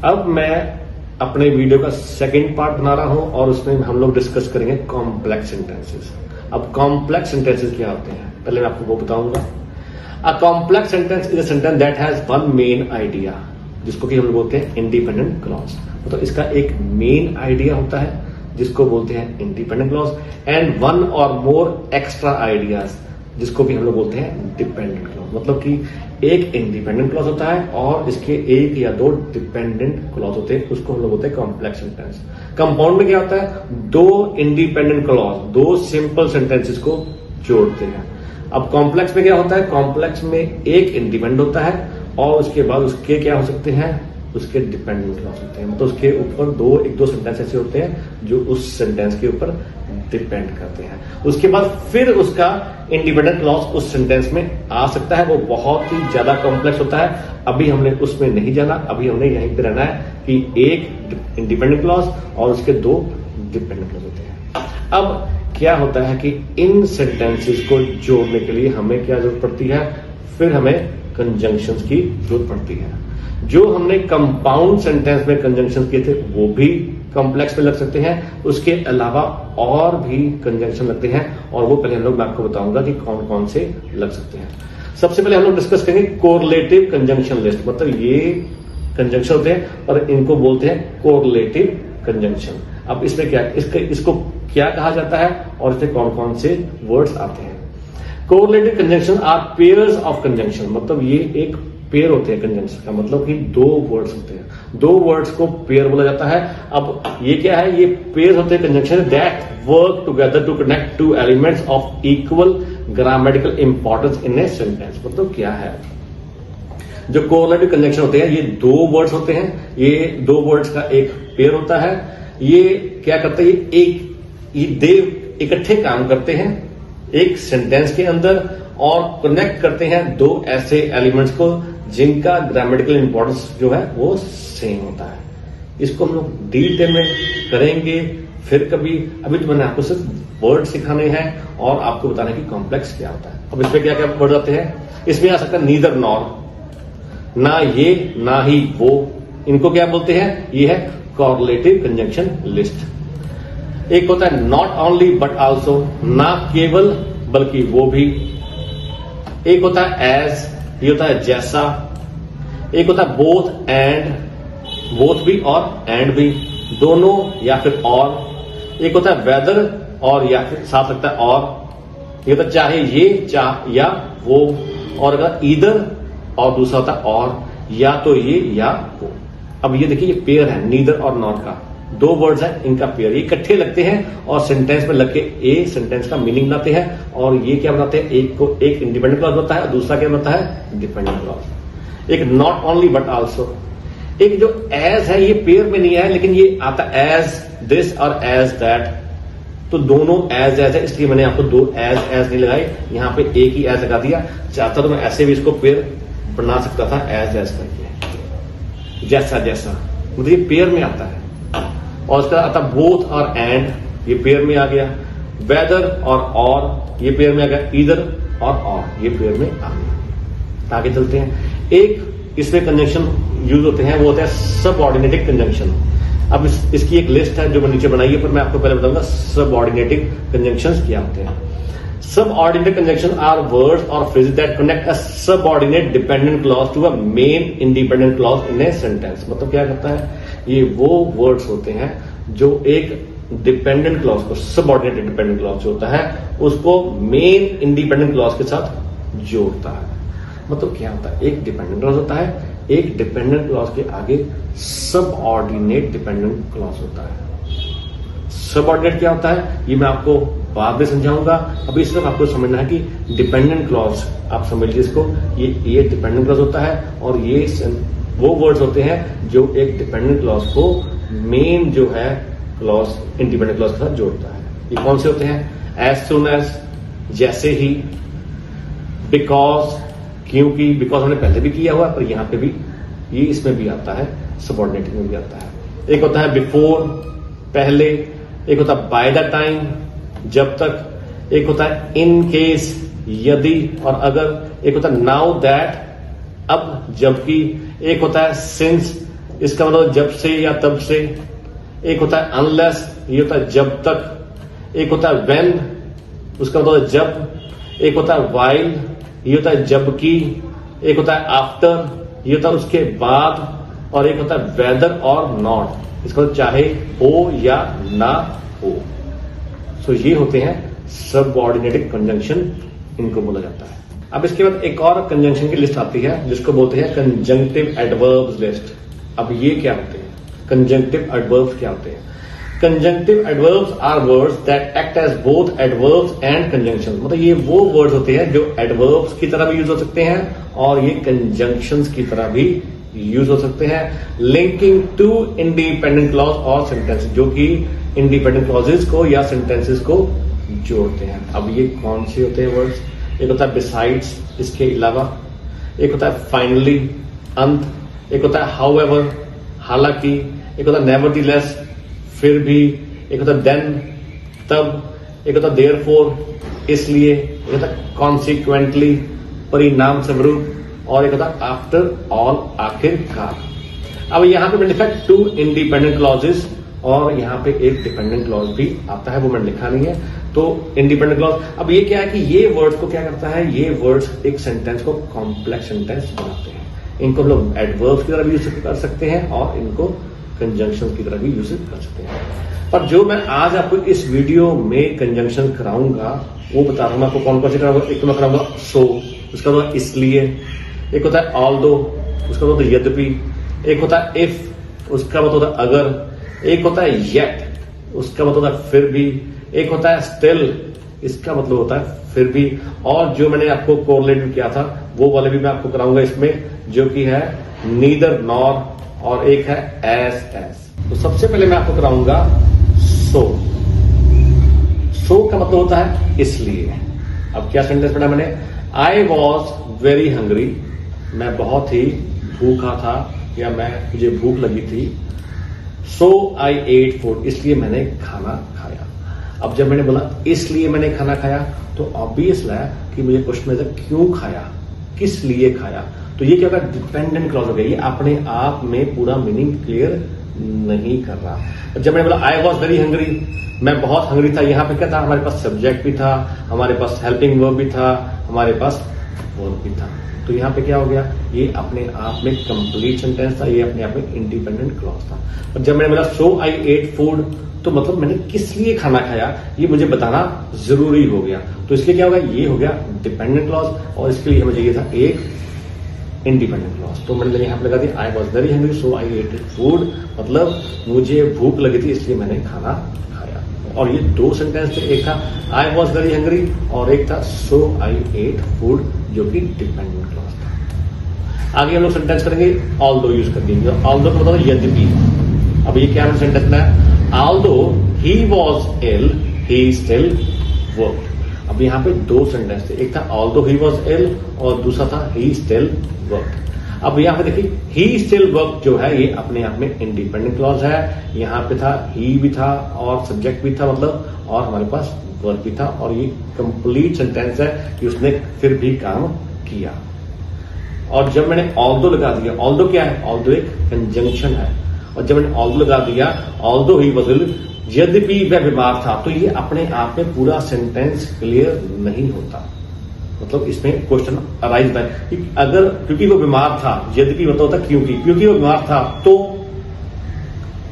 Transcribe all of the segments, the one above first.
अब मैं अपने वीडियो का सेकंड पार्ट बना रहा हूं और उसमें हम लोग डिस्कस करेंगे कॉम्प्लेक्स सेंटेंसेस। अब कॉम्प्लेक्स सेंटेंसेस क्या होते हैं पहले मैं आपको वो बताऊंगा। A complex sentence is a sentence that has one main idea, जिसको कि हम लोग बोलते हैं इंडिपेंडेंट क्लॉज। मतलब इसका एक मेन आइडिया होता है जिसको बोलते हैं इंडिपेंडेंट क्लॉज, एंड वन और मोर एक्स्ट्रा आइडियाज जिसको कि हम लोग बोलते हैं डिपेंडेंट क्लॉज। मतलब कि एक इंडिपेंडेंट क्लॉज होता है और इसके एक या दो डिपेंडेंट क्लॉज होते हैं, उसको हम लोग बोलते हैं कॉम्प्लेक्स सेंटेंस। कंपाउंड में क्या होता है, दो इंडिपेंडेंट क्लॉज दो सिंपल सेंटेंसेस को जोड़ते हैं। अब कॉम्प्लेक्स में क्या होता है, कॉम्प्लेक्स में एक इंडिपेंडेंट होता है और उसके बाद उसके क्या हो सकते हैं, उसके डिपेंडेंट क्लॉज होते हैं। मतलब उसके ऊपर एक दो सेंटेंस ऐसे होते हैं जो उस सेंटेंस के ऊपर डिपेंड करते हैं। उसके बाद फिर उसका इंडिपेंडेंट क्लॉज उस सेंटेंस में आ सकता है। वो बहुत ही ज्यादा कॉम्प्लेक्स होता है, अभी हमने उसमें नहीं जाना। अभी हमने यहीं पे रहना है कि एक इंडिपेंडेंट क्लॉज और उसके दो डिपेंडेंट क्लॉज होते हैं। अब क्या होता है कि इन सेंटेंसेस को जोड़ने के लिए हमें क्या जरूरत पड़ती है, फिर हमें कंजंक्शंस की जरूरत पड़ती है। जो हमने कंपाउंड सेंटेंस में कंजंक्शन किए थे वो भी कॉम्प्लेक्स में लग सकते हैं, उसके अलावा और भी कंजंक्शन लगते हैं और वो पहले मैं आपको बताऊंगा कि कौन कौन से लग सकते हैं। सबसे पहले हम लोग डिस्कस करेंगे कोरिलेटिव कंजंक्शन लिस्ट। मतलब ये कंजंक्शन होते हैं और इनको बोलते हैं कोरिलेटिव कंजंक्शन। अब इसमें क्या इसको क्या कहा जाता है और इसमें कौन कौन से वर्ड्स आते हैं। Correlative conjunction are pairs of conjunction. मतलब ये एक पेयर होते हैं कंजंक्शन का, मतलब कि दो वर्ड्स होते हैं, दो वर्ड्स को पेयर बोला जाता है। अब ये क्या है, ये पेयर होते हैं conjunction that work together to connect two elements of equal grammatical importance in a sentence. मतलब क्या है, जो कोरिलेटिव कंजंक्शन होते हैं ये दो वर्ड्स होते हैं, ये दो वर्ड्स का एक पेयर होता है। ये क्या करते हैं, ये दे इकट्ठे काम करते हैं एक सेंटेंस के अंदर और कनेक्ट करते हैं दो ऐसे एलिमेंट्स को जिनका ग्रामेटिकल इंपॉर्टेंस जो है वो सेम होता है। इसको हम लोग डिटेल में करेंगे फिर कभी। अभी तो मैंने आपको सिर्फ वर्ड सिखाने हैं और आपको बताना है कि कॉम्प्लेक्स क्या होता है। अब इसमें क्या क्या वर्ड आते हैं, इसमें आ सकता है नीदर नॉर, ना ये ना ही वो, इनको क्या बोलते हैं, ये है कोरिलेटिव कंजंक्शन लिस्ट। एक होता है नॉट ओनली बट आल्सो, ना केवल बल्कि वो भी। एक होता है एज, ये होता है जैसा। एक होता है बोथ एंड, बोथ भी और एंड भी, दोनों या फिर और। एक होता है वेदर और या फिर साथ लगता है और। ये होता है चाहे ये या वो, और अगर ईदर और दूसरा होता है और, या तो ये या वो। अब ये देखिए ये पेयर है नीदर और नॉट का, दो वर्ड्स हैं इनका पेयर, ये इकट्ठे लगते हैं और सेंटेंस में लग के ए सेंटेंस का मीनिंग बनाते हैं। और ये क्या बनाते हैं, एक को एक इंडिपेंडेंट क्लॉज होता है और दूसरा क्या बनता है, डिपेंडेंट क्लॉज। एक नॉट ओनली बट आल्सो। एक जो एज है ये पेयर में नहीं है लेकिन ये आता है एज दिस और एज दैट, तो दोनों एज है, इसलिए मैंने आपको दो एज नहीं लगाए, यहां पे एक ही एज लगा दिया। चाहता तो मैं ऐसे भी इसको पेयर बना सकता था एज करके, जैसा जैसा, मतलब ये पेयर में आता है। और उसका आता बोथ और एंड, ये पेयर में आ गया। वेदर और ये पेयर में आ गया। ईदर और ये पेयर में आ गया। आगे चलते हैं। एक इसमें कंजंक्शन यूज होते हैं, वो होता है सबऑर्डिनेटिव कंजंक्शन। अब इसकी एक लिस्ट है जो मैं नीचे बनाई है, पर मैं आपको पहले बताऊंगा सबऑर्डिनेटिव कंजंक्शंस क्या होते हैं। Subordinate conjunction are words or phrases that connect a subordinate dependent clause to a main independent clause in a sentence। मतलब क्या करता है, ये वो वर्ड्स होते हैं जो एक डिपेंडेंट क्लॉज को, सबऑर्डिनेट डिपेंडेंट क्लॉज जो होता है उसको मेन इंडिपेंडेंट क्लॉज के साथ जोड़ता है। मतलब क्या होता है, एक डिपेंडेंट क्लॉज होता है, एक डिपेंडेंट क्लॉज के आगे सबऑर्डिनेट डिपेंडेंट क्लॉज होता है। सबऑर्डिनेट क्या होता है ये मैं आपको बाद में समझाऊंगा। अभी सिर्फ आपको समझना है कि डिपेंडेंट क्लॉज, आप समझिए इसको, ये डिपेंडेंट क्लॉज होता है और ये वो वर्ड्स होते हैं जो एक डिपेंडेंट क्लॉज को मेन जो है क्लॉज इंडिपेंडेंट क्लॉज के साथ जोड़ता है। ये कौन से होते हैं, एज सुन एज, जैसे ही, बिकॉज, क्योंकि, बिकॉज हमने पहले भी किया हुआ पर यहां पे भी ये इसमें भी आता है, सबऑर्डिनेट में भी आता है। एक होता है बिफोर, पहले। एक होता है बाय द टाइम, जब तक। एक होता है इन केस, यदि और अगर। एक होता है नाउ दैट, अब जबकि। एक होता है सिंस, इसका मतलब जब से या तब से। एक होता है अनलेस, ये होता है जब तक। एक होता है व्हेन, उसका मतलब जब। एक होता है व्हाइल, ये होता है जबकि। एक होता है आफ्टर, ये होता है उसके बाद। और एक होता है वेदर और नॉट, इसका मतलब चाहे हो या ना हो। सो ये होते हैं सबऑर्डिनेटेड कंजंक्शन, इनको बोला जाता है। अब इसके बाद एक और कंजंक्शन की लिस्ट आती है जिसको बोलते हैं कंजंक्टिव एडवर्ब्स लिस्ट। अब ये क्या होते हैं? कंजंक्टिव एडवर्ब्स क्या होते हैं? Conjunctive adverbs are words that act as both adverbs and conjunctions. मतलब ये वो वर्ड्स होते हैं जो एडवर्ब्स की तरह भी यूज हो सकते हैं और ये कंजंक्शंस की तरह भी यूज हो सकते हैं, लिंकिंग टू इंडिपेंडेंट क्लॉज और सेंटेंस, जो कि इंडिपेंडेंट क्लॉजेस को या सेंटेंसेस को जोड़ते हैं। अब ये कौन से होते हैं वर्ड्स? एक होता है बिसाइड्स, इसके अलावा। एक होता है फाइनली, अंत। एक होता है हाउएवर, हालांकि। एक होता है नेवरदीलेस, फिर भी। एक होता है देन, तब। एक होता है देयरफॉर, इसलिए। एक होता है कॉन्सिक्वेंटली, परिणाम स्वरूप। और एक होता है आफ्टर ऑल, आखिरकार। अब यहां पे मैंने लिखा है 2 इंडिपेंडेंट क्लॉजेस और यहां पे एक डिपेंडेंट क्लॉज भी आता है, वो मैंने लिखा नहीं है। तो इंडिपेंडेंट क्लॉज, अब ये क्या है कि ये वर्ड्स को क्या करता है, ये वर्ड्स एक सेंटेंस को कॉम्प्लेक्स सेंटेंस बनाते हैं। इनको हम लोग एडवर्ब्स की तरह भी यूज कर सकते हैं और इनको कंजंक्शन की तरह भी यूज कर सकते हैं। पर जो मैं आज आपको इस वीडियो में कंजंक्शन कराऊंगा वो बता रहा हूं मैं आपको कौन कौन से कराऊंगा। एक तो मैं कराऊंगा सो, उसका मतलब इसलिए। एक होता है ऑल्दो, उसका मतलब यद्यपि। एक होता है इफ, उसका मतलब होता है अगर। एक होता है येट, उसका मतलब होता है फिर भी। एक होता है स्टिल, इसका मतलब होता है फिर भी। और जो मैंने आपको कोरिलेट किया था वो वाले भी मैं आपको कराऊंगा इसमें, जो कि है नीदर नॉर, और एक है एस। तो सबसे पहले मैं आपको कराऊंगा सो। सो का मतलब होता है इसलिए। अब क्या सेंटेंस पढ़ा मैंने? आई वॉज वेरी हंग्री, मैं बहुत ही भूखा था या मुझे भूख लगी थी। सो आई एट फूड, इसलिए मैंने खाना खाया। अब जब मैंने बोला इसलिए मैंने खाना खाया तो ऑब्वियस है कि मुझे क्वेश्चन में क्यों खाया, किस लिए खाया। तो ये क्या होगा? डिपेंडेंट क्लॉज हो गया। ये अपने आप में पूरा मीनिंग क्लियर नहीं कर रहा। जब मैंने बोला आई वॉज वेरी हंग्री, मैं बहुत हंग्री था, यहां पे क्या था? हमारे पास सब्जेक्ट भी था, हमारे पास हेल्पिंग वर्ब भी था, हमारे पास वर्ब भी था। तो यहां पे क्या हो गया? ये अपने आप में कंप्लीट सेंटेंस था, ये अपने आप में इंडिपेंडेंट क्लॉज था। और जब मैंने बोला सो आई एट फूड, तो मतलब मैंने किस लिए खाना खाया ये मुझे बताना जरूरी हो गया। तो इसलिए क्या होगा? ये हो गया डिपेंडेंट क्लॉज और इसके लिए हमें चाहिए था एक इंडिपेंडेंट क्लॉज। तो मैंने यहां पर लगा दिया I was very hungry so I ate food, मतलब मुझे भूख लगी थी इसलिए मैंने खाना खाया। और ये 2 सेंटेंस थे, एक था आई वॉज वेरी हंग्री और एक था सो आई एट फूड, जो कि डिपेंडेंट क्लॉज था। आगे हम लोग सेंटेंस करेंगे ऑल्दो यूज कर देंगे। ऑल्दो का मतलब यद्यपि। अब ये क्या सेंटेंस में है? Although he was ill he still worked. अब यहां पे 2 सेंटेंस थे, एक था ऑल्दो ही वॉज इल और दूसरा था ही स्टिल वर्कड। अब यहां पे देखिए ही स्टिल वर्क जो है ये अपने आप में इंडिपेंडेंट क्लॉज है। यहां पे था ही भी था और सब्जेक्ट भी था मतलब, और हमारे पास वर्ब भी था। और ये कंप्लीट सेंटेंस है कि उसने फिर भी काम किया। और जब मैंने ऑल्दो लगा दिया, ऑल्दो क्या है? ऑल्दो एक कंजंक्शन है। और जब मैंने ऑल्दो लगा दिया ऑल्दो ही वॉज इल, यद्यपि वह बीमार था, तो ये अपने आप में पूरा सेंटेंस क्लियर नहीं होता। मतलब इसमें क्वेश्चन अराइज बाय, अगर क्योंकि वो बीमार था, यद्यपि मतलब होता क्योंकि वो बीमार था, तो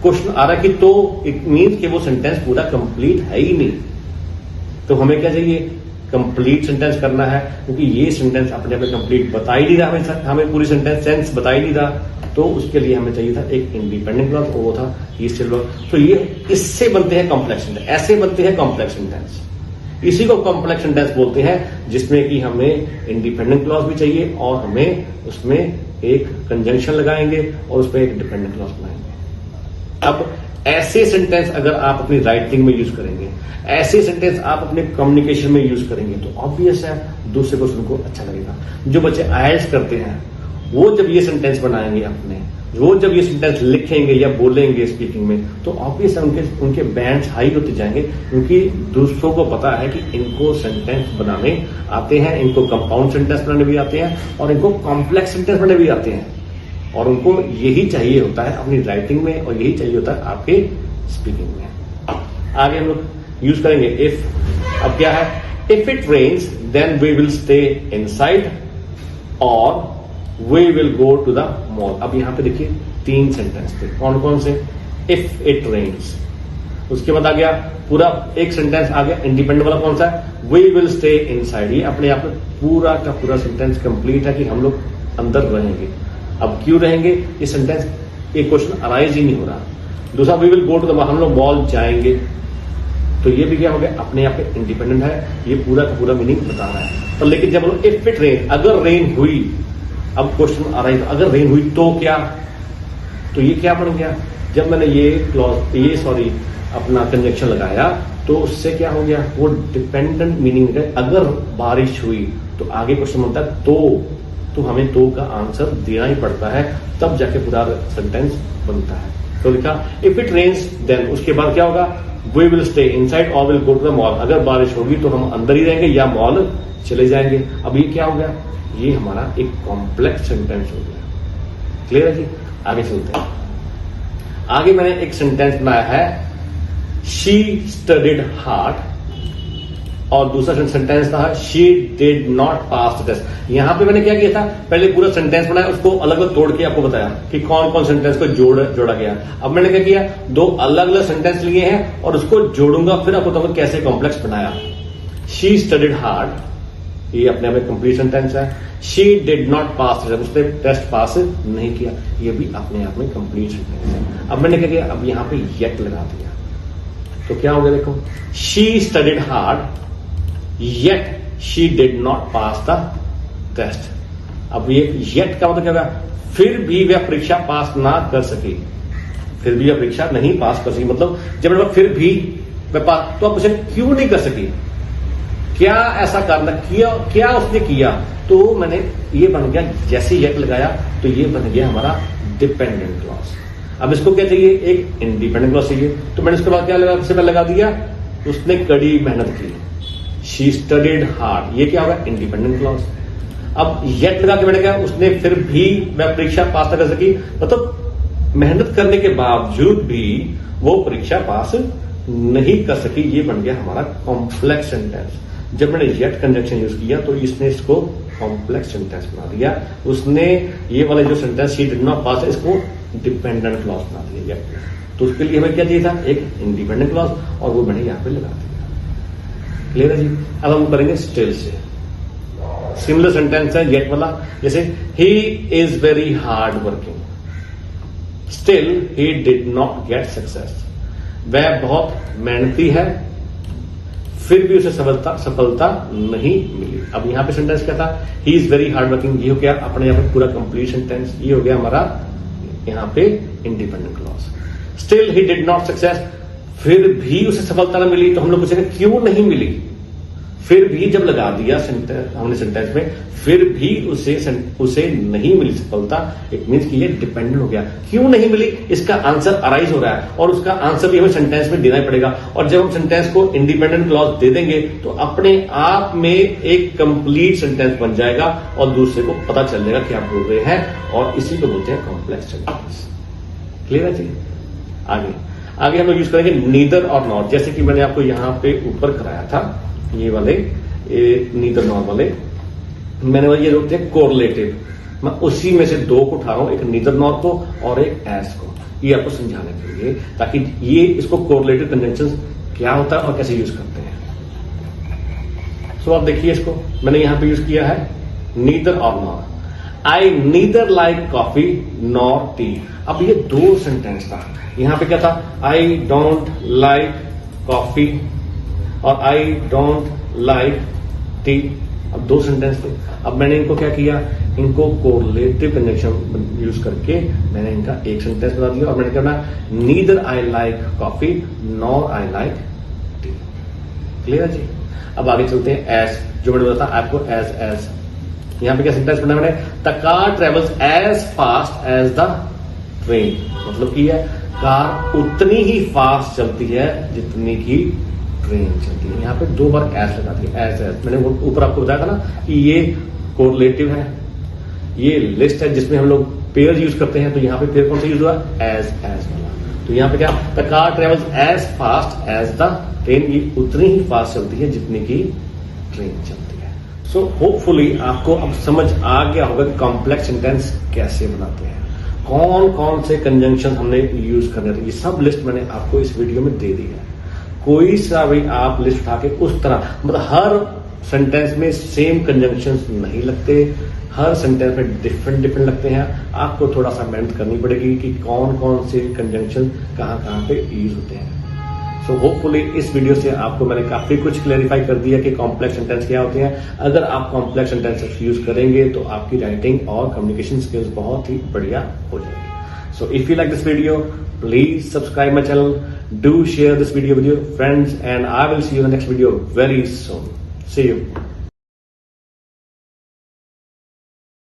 क्वेश्चन आ रहा है कि तो इट मीन्स कि वो सेंटेंस पूरा कंप्लीट है ही नहीं। तो हमें क्या चाहिए? कंप्लीट सेंटेंस करना है, क्योंकि ये सेंटेंस अपने आप में कंप्लीट बता ही नहीं रहा, हमें पूरी सेंस बता ही नहीं रहा। तो उसके लिए हमें चाहिए था एक इंडिपेंडेंट क्लॉज, वो था ही स्टिल वर्क। तो ये इससे बनते हैं कॉम्प्लेक्स सेंटेंस, ऐसे बनते हैं कॉम्प्लेक्स सेंटेंस। इसी को कॉम्प्लेक्स सेंटेंस बोलते हैं, जिसमें कि हमें इंडिपेंडेंट क्लॉज भी चाहिए और हमें उसमें एक कंजंक्शन लगाएंगे और उस पर एक डिपेंडेंट क्लॉज बनाएंगे। अब ऐसे सेंटेंस अगर आप अपनी राइटिंग में यूज करेंगे, ऐसे सेंटेंस आप अपने कम्युनिकेशन में यूज करेंगे, तो ऑब्वियस है दूसरे को सुनको अच्छा लगेगा। जो बच्चे आईएलटीएस करते हैं वो जब ये सेंटेंस बनाएंगे अपने, वो जब ये सेंटेंस लिखेंगे या बोलेंगे स्पीकिंग में, तो ऑब्वियस है उनके बैंड्स हाई होते जाएंगे, क्योंकि दूसरों को पता है कि इनको सेंटेंस बनाने आते हैं, इनको कंपाउंड सेंटेंस बनाने भी आते हैं और इनको कॉम्प्लेक्स सेंटेंस बनाने भी आते हैं। और उनको यही चाहिए होता है अपनी राइटिंग में और यही चाहिए होता है आपके स्पीकिंग में। आगे हम लोग यूज करेंगे इफ। अब क्या है, if it rains then we will stay inside और we will go to the mall. अब यहां पे देखिए 3 सेंटेंस थे, कौन कौन से? इफ इट रेन्स, उसके बाद आ गया पूरा एक सेंटेंस आ गया इंडिपेंडेंट वाला, कौन सा है? We will stay inside. ये अपने आप में पूरा का पूरा सेंटेंस कंप्लीट है कि हम लोग अंदर रहेंगे। अब क्यों रहेंगे? ये सेंटेंस एक क्वेश्चन अराइज ही नहीं हो रहा। दूसरा, we will go to the, हम लोग मॉल जाएंगे, तो ये भी क्या हो गया, अपने आप में इंडिपेंडेंट है, ये पूरा का पूरा मीनिंग बता रहा है। तो लेकिन जब लोग इफ इट रेन, अगर रेन हुई, अब क्वेश्चन आ रहा है अगर रेन हुई तो क्या? तो ये क्या बन गया, जब मैंने ये क्लॉज अपना कंजक्शन लगाया तो उससे क्या हो गया, वो डिपेंडेंट मीनिंग है। अगर बारिश हुई तो आगे क्वेश्चन बनता है तो हमें तो का आंसर देना ही पड़ता है, तब जाके पूरा सेंटेंस बनता है। तो लिखा इफ इट रेन्स देन, उसके बाद क्या होगा, वी विल स्टे इनसाइड और will go to the mall. अगर बारिश होगी तो हम अंदर ही रहेंगे या मॉल चले जाएंगे। अब ये क्या हो गया, ये हमारा एक कॉम्प्लेक्स सेंटेंस हो गया। क्लियर है जी? आगे चलते हैं। आगे मैंने एक सेंटेंस बनाया है, शी स्टडीड हार्ड, और दूसरा सेंटेंस था she did not pass the test. यहां पे मैंने क्या किया था, पहले पूरा सेंटेंस बनाया, उसको अलग अलग तोड़ के आपको बताया कि कौन कौन सेंटेंस को जोड़ा गया। अब मैंने क्या किया, 2 अलग अलग सेंटेंस लिए हैं और उसको जोड़ूंगा, फिर आपको बताऊंगा कैसे कॉम्प्लेक्स बनाया। शी स्टडीड हार्ड, ये अपने आप में कंप्लीट सेंटेंस है। शी डिड नॉट पास, उसने टेस्ट पास नहीं किया, ये भी अपने आप में कंप्लीट सेंटेंस है। अब मैंने क्या किया, अब यहां पे येट लगा दिया, तो क्या हो गया, देखो, she studied hard yet she did not pass the test. अब ये येट का मतलब क्या होगा, फिर भी वह परीक्षा पास ना कर सकी, फिर भी वह परीक्षा नहीं पास कर सकी। मतलब जब फिर भी वह पास, तो आप उसे क्यों नहीं कर सकी, क्या ऐसा करना किया, क्या उसने किया? तो मैंने ये बन गया, जैसे येट लगाया तो ये बन गया हमारा डिपेंडेंट क्लॉज। अब इसको क्या चाहिए, एक इंडिपेंडेंट क्लॉज चाहिए, तो मैंने इसके बाद क्या लगा, सबसे पहले लगा दिया, उसने कड़ी मेहनत की, शी स्टडीड हार्ड, ये क्या होगा, इंडिपेंडेंट क्लॉज। अब येट लगा के मैंने कहा उसने फिर भी वह परीक्षा पास न कर सकी, मतलब मेहनत करने के बावजूद भी वो परीक्षा पास नहीं कर सकी, ये बन गया हमारा कॉम्प्लेक्स सेंटेंस। जब मैंने येट कंजक्शन यूज किया तो इसने इसको कॉम्प्लेक्स सेंटेंस बना दिया। उसने ये वाले जो सेंटेंस शी डिड नॉट पास है, इसको डिपेंडेंट क्लॉज बना दिया येट। तो उसके लिए हमें क्या चाहिए था, एक इंडिपेंडेंट क्लॉज, और वो मैंने यहां पे लगा दिया। क्लियर है जी? अब हम करेंगे स्टिल से। सिमिलर सेंटेंस है येट वाला, जैसे he is very hard working, still he did not get success. वह बहुत मेहनती है, फिर भी उसे सफलता नहीं मिली। अब यहां पे सेंटेंस क्या था, he is very hard working, ये हो गया अपने यहां पे पूरा कंप्लीट सेंटेंस, ये हो गया हमारा यहां पे independent clause. Still he did not success, फिर भी उसे सफलता न मिली, तो हम लोग पूछेंगे क्यों नहीं मिली। फिर भी जब लगा दिया हमने सेंटेंस में, फिर भी उसे नहीं मिली सफलता, इट मीन्स कि ये डिपेंडेंट हो गया। क्यों नहीं मिली, इसका आंसर अराइज हो रहा है और उसका आंसर भी हमें सेंटेंस में देना ही पड़ेगा। और जब हम सेंटेंस को इंडिपेंडेंट क्लॉज दे देंगे तो अपने आप में एक कंप्लीट सेंटेंस बन जाएगा और दूसरे को पता चल जाएगा कि आप बोल रहे हैं, और इसी को बोलते हैं कॉम्प्लेक्स सेंटेंस। क्लियर है जी? आगे हम लोग यूज करेंगे नीदर और नॉट। जैसे कि मैंने आपको यहां पे ऊपर कराया था, ये वाले नीदर नॉट वाले, मैंने ये लोग थे कोरिलेटिव, मैं उसी में से 2 को उठा रहा हूं, एक नीदर नॉट को और एक एज को, ये आपको समझाने के लिए, ताकि ये इसको कोरिलेटिव कंजंक्शन क्या होता है और कैसे यूज करते हैं। सो आप देखिए, इसको मैंने यहां पे यूज किया है नीदर और not. I neither like coffee nor T. अब ये 2 सेंटेंस था, यहां पे क्या था, आई डोंट लाइक कॉफी और आई डोंट लाइक टी। अब 2 सेंटेंस थे। अब मैंने इनको क्या किया, इनको कोरिलेटिव कंजंक्शन यूज करके मैंने इनका एक सेंटेंस बना दिया, और मैंने कहना neither I like coffee nor I like T. Clear है जी? अब आगे चलते हैं, एज, जो मैंने बताया आपको एज। यहां पे क्या सेंटेंस बना मैंने, the car travels as fast as the train. मतलब की है, कार उतनी ही फास्ट चलती है जितनी की ट्रेन चलती है। यहां पे 2 बार एज लगा दिया, एज। मैंने ऊपर आपको बताया था ना कि ये कोरिलेटिव है, ये लिस्ट है जिसमें हम लोग पेयर यूज करते हैं, तो यहाँ पे पेयर कौन सा यूज हुआ, एज वाला। तो यहाँ पे क्या, the car travels as fast as the train, ये उतनी ही फास्ट चलती है जितनी की ट्रेन चलती है। सो होपफुली आपको अब समझ आ गया होगा कि कॉम्प्लेक्स सेंटेंस कैसे बनाते हैं, कौन कौन से कंजंक्शन हमने यूज करने थे। ये सब लिस्ट मैंने आपको इस वीडियो में दे दी है। कोई सा भी आप लिस्ट उठा के उस तरह, मतलब हर सेंटेंस में सेम कंजंक्शंस नहीं लगते, हर सेंटेंस में डिफरेंट लगते हैं। आपको थोड़ा सा मेहनत करनी पड़ेगी कि कौन कौन से कंजंक्शन कहाँ पे यूज होते हैं। सो होपफुली इस वीडियो से आपको मैंने काफी कुछ क्लैरिफाई कर दिया कि कॉम्प्लेक्स सेंटेंस क्या होते हैं। अगर आप कॉम्प्लेक्स सेंटेंसेस यूज करेंगे तो आपकी राइटिंग और कम्युनिकेशन स्किल्स बहुत ही बढ़िया हो जाएगी। So if you like this video, please subscribe my channel, do share this video with your friends, and I will see you in the next video very soon. See you.